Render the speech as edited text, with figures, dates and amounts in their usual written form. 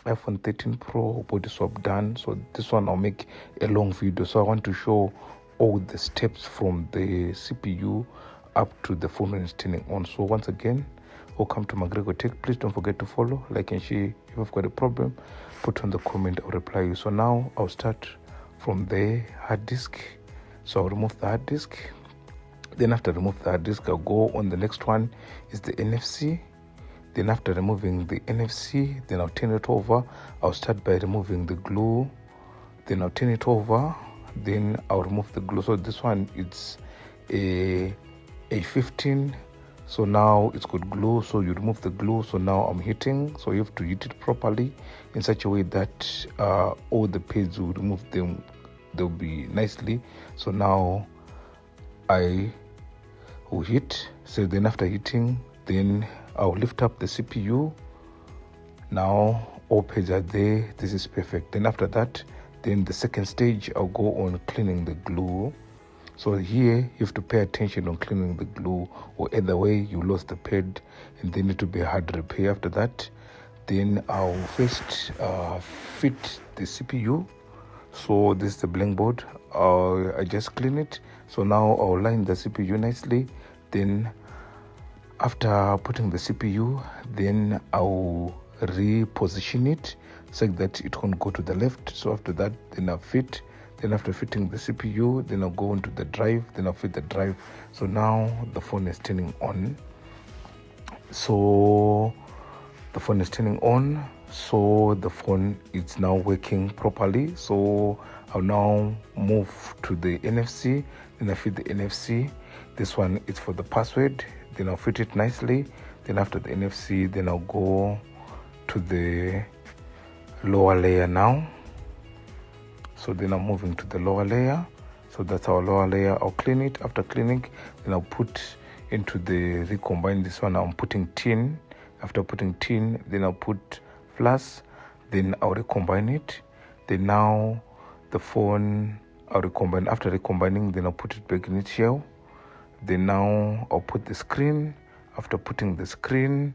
iPhone 13 Pro body swap done. So this one I'll make a long video. So I want to show all the steps from the CPU up to the phone when it's turning on. So once again, welcome to McGregor Tech. Please don't forget to follow, like and share. If you've got a problem, put on the comment, I'll reply you. So now I'll start from the hard disk. So I'll remove the hard disk. Then after remove the hard disk, I'll go on the next one is the NFC. Then after removing the NFC, then I'll turn it over. I'll start by removing the glue. Then I'll turn it over. Then I'll remove the glue. So this one it's a 15. So now it's got glue. So you remove the glue. So now I'm heating. So you have to heat it properly in such a way that all the pads will remove them. They'll be nicely. So now I will heat. So then after heating, then I'll lift up the CPU. Now all pads are there. This is perfect. Then after that, then the second stage, I'll go on cleaning the glue. So here you have to pay attention on cleaning the glue, or either way you lost the pad and they need to be a hard repair. After that, then I'll first fit the CPU. So this is the blank board. I just clean it. So now I'll line the CPU nicely. Then after putting the CPU, then I'll reposition it so that it can go to the left. So after that, then I'll fit. Then after fitting the CPU, then I'll go into the drive. Then I'll fit the drive. So now the phone is turning on. So the phone is turning on. So the phone is now working properly. So I'll now move to the NFC. Then I fit the NFC. This one is for the password. Then I'll fit it nicely. Then after the NFC, then I'll go to the lower layer now. So then I'm moving to the lower layer. So that's our lower layer. I'll clean it. After cleaning, then I'll put into the recombine. This one I'm putting tin. After putting tin, then I'll put flash. Then I'll recombine it. Then now the phone I'll recombine. After recombining, then I'll put it back in its shell. Then now I'll put the screen. After putting the screen,